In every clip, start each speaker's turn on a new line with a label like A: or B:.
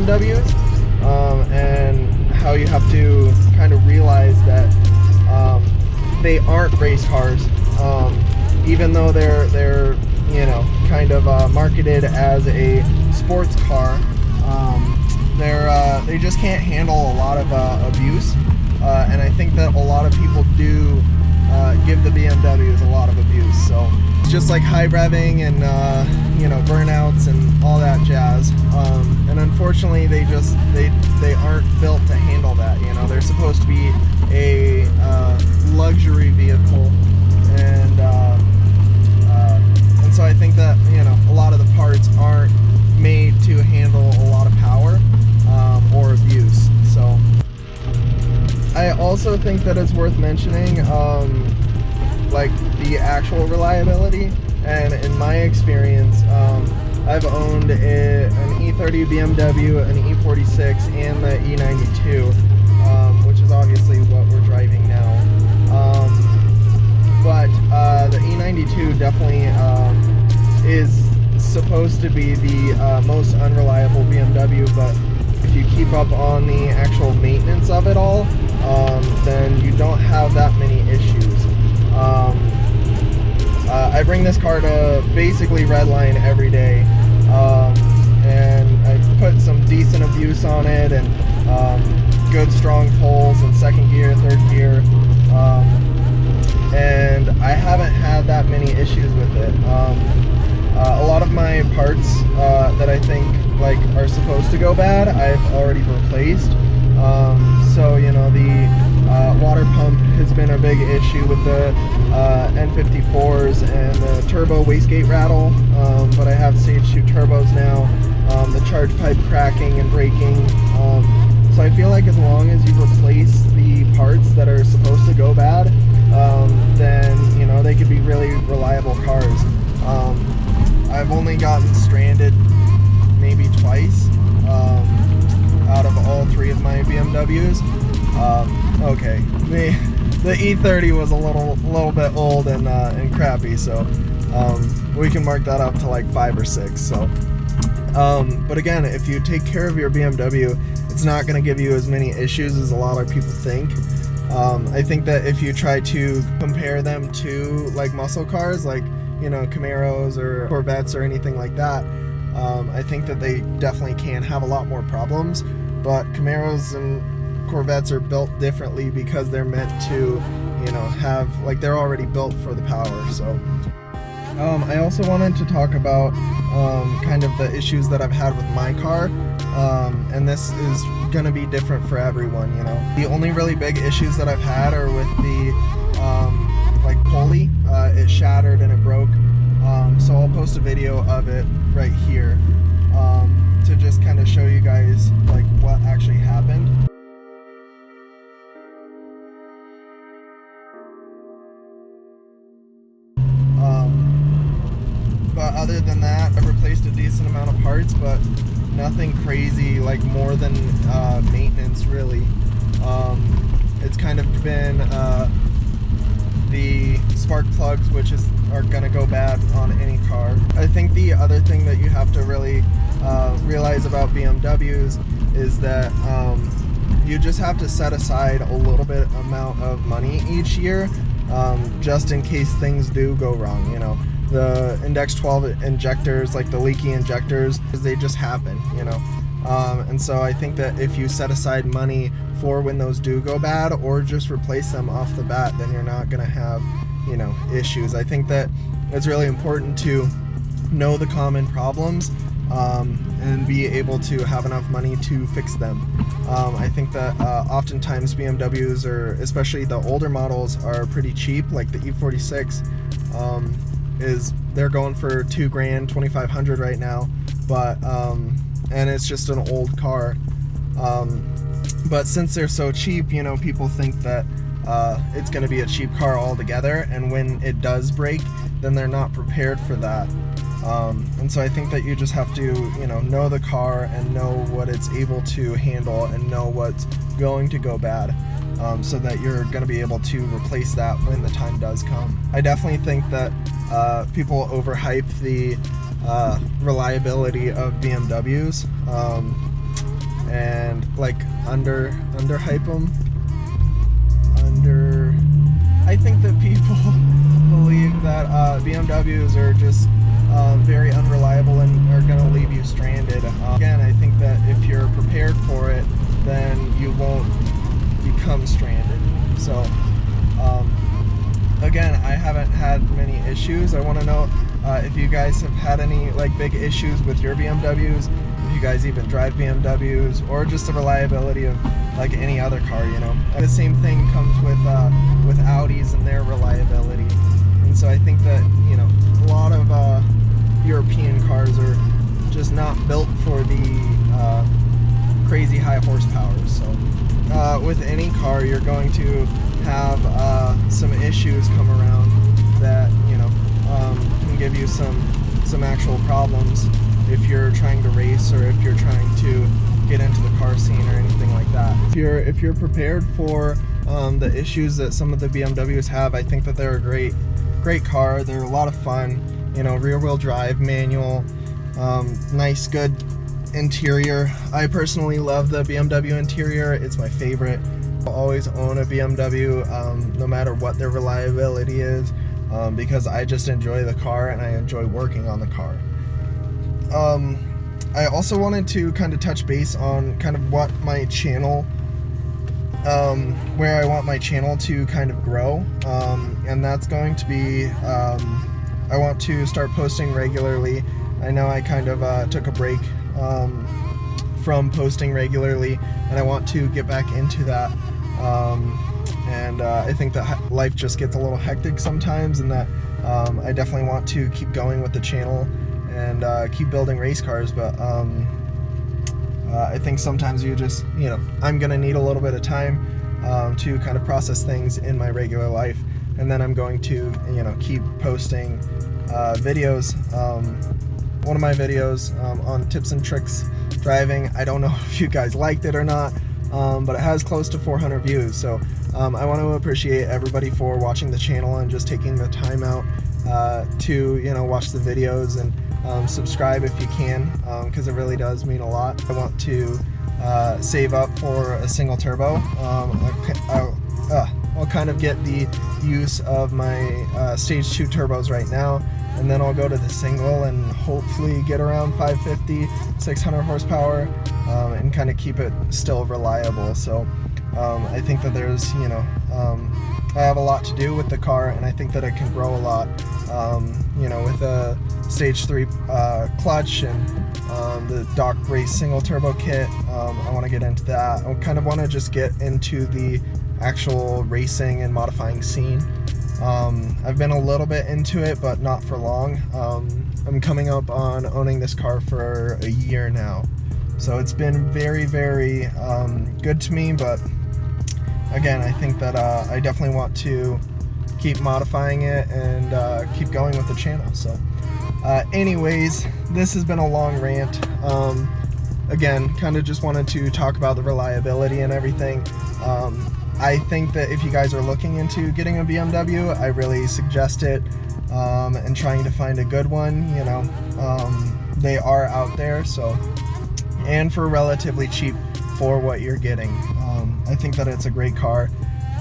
A: BMWs, and how you have to kind of realize that they aren't race cars, even though they're you know, kind of marketed as a sports car. They just can't handle a lot of abuse, and I think that a lot of people do give the BMWs a lot of abuse. So it's just like high revving and you know, burnouts and all that jazz. And unfortunately, they aren't built to handle that. You know, they're supposed to be a luxury vehicle, and so I think that, you know, a lot of the parts aren't made to handle a lot of power or abuse. So I also think that it's worth mentioning like the actual reliability. And in my experience, I've owned an E30 BMW, an E46, and the E92, which is obviously what we're driving now. But the E92 definitely is supposed to be the most unreliable BMW, but if you keep up on the actual maintenance of it all, then you don't have that many issues. I bring this car to basically redline every day, and I put some decent abuse on it, and good strong pulls in second gear, third gear, and I haven't had that many issues with it. A lot of my parts that I think like are supposed to go bad, I've already replaced. So you know, the water pump has been a big issue with the N54s and the turbo wastegate rattle, but I have stage 2 turbos now. The charge pipe cracking and breaking. So I feel like as long as you replace the parts that are supposed to go bad, then you know, they could be really reliable cars. I've only gotten stranded maybe twice out of all 3 of my BMWs. Okay, the E30 was a little bit old and crappy, so we can mark that up to like 5 or 6. So, but again, if you take care of your BMW, it's not going to give you as many issues as a lot of people think. I think that if you try to compare them to like muscle cars, like, you know, Camaros or Corvettes or anything like that, I think that they definitely can have a lot more problems. But Camaros and Corvettes are built differently because they're meant to, you know, have, like, they're already built for the power. So I also wanted to talk about kind of the issues that I've had with my car, and this is gonna be different for everyone. You know, the only really big issues that I've had are with the like pulley. It shattered and it broke, so I'll post a video of it right here to just kind of show you guys like what actually happened. But other than that, I've replaced a decent amount of parts, but nothing crazy, like more than maintenance really. It's kind of been the spark plugs, which are gonna go bad on any car. I think the other thing that you have to really realize about BMWs is that you just have to set aside a little bit amount of money each year, just in case things do go wrong. You know, the Index 12 injectors, like the leaky injectors, they just happen, you know. And so I think that if you set aside money for when those do go bad, or just replace them off the bat, then you're not gonna have, you know, issues. I think that it's really important to know the common problems and be able to have enough money to fix them. I think that oftentimes BMWs, or especially the older models, are pretty cheap. Like the E46 they're going for $2 grand, $2,500 right now, but and it's just an old car. But since they're so cheap, you know, people think that it's going to be a cheap car altogether, and when it does break, then they're not prepared for that. And so I think that you just have to, you know the car and know what it's able to handle and know what's going to go bad, so that you're going to be able to replace that when the time does come. I definitely think that people overhype the reliability of BMWs. and like underhype them. I think that people believe that BMWs are just very unreliable and are going to leave you stranded. Again, I think that if you're prepared for it, then you won't become stranded. So again, I haven't had many issues. I want to know if you guys have had any like big issues with your BMWs, if you guys even drive BMWs, or just the reliability of like any other car, you know. The same thing comes with Audis and their reliability. And so I think that, you know, a lot of European cars are just not built for the crazy high horsepower. So with any car, you're going to have some issues come around that, you know, can give you some actual problems if you're trying to race or if you're trying to get into the car scene or anything like that. If you're prepared for the issues that some of the BMWs have, I think that they're a great car. They're a lot of fun, you know, rear-wheel drive, manual, nice, good interior. I personally love the BMW interior. It's my favorite. I'll always own a BMW, no matter what their reliability is, because I just enjoy the car and I enjoy working on the car. I also wanted to kind of touch base on kind of what my channel, where I want my channel to kind of grow, and that's going to be, I want to start posting regularly. I know I kind of took a break from posting regularly, and I want to get back into that. I think that life just gets a little hectic sometimes, and that I definitely want to keep going with the channel and keep building race cars, but I think sometimes you just, you know, I'm gonna need a little bit of time to kind of process things in my regular life, and then I'm going to, you know, keep posting videos. One of my videos on tips and tricks driving, I don't know if you guys liked it or not, but it has close to 400 views, so I want to appreciate everybody for watching the channel and just taking the time out to, you know, watch the videos, and subscribe if you can, because it really does mean a lot. I want to save up for a single turbo. I'll kind of get the use of my stage 2 turbos right now, and then I'll go to the single and hopefully get around 550, 600 horsepower, and kind of keep it still reliable. So I think that there's, you know, I have a lot to do with the car, and I think that it can grow a lot, you know, with a stage 3 clutch and the Doc Race single turbo kit. I want to get into that. I kind of want to just get into the actual racing and modifying scene. I've been a little bit into it, but not for long. I'm coming up on owning this car for a year now, so it's been very, very good to me, but again, I think that I definitely want to keep modifying it and keep going with the channel. So anyways, this has been a long rant. Again, kind of just wanted to talk about the reliability and everything. I think that if you guys are looking into getting a BMW, I really suggest it, and trying to find a good one. You know, they are out there, so, and for relatively cheap for what you're getting. I think that it's a great car.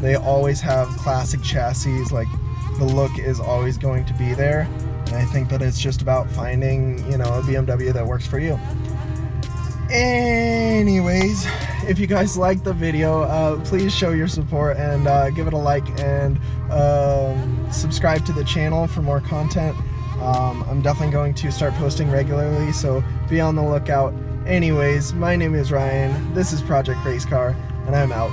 A: They always have classic chassis, like the look is always going to be there, and I think that it's just about finding, you know, a BMW that works for you. Anyways, if you guys liked the video, please show your support and give it a like, and subscribe to the channel for more content. I'm definitely going to start posting regularly, so be on the lookout. Anyways, my name is Ryan, this is Project Racecar, and I'm out.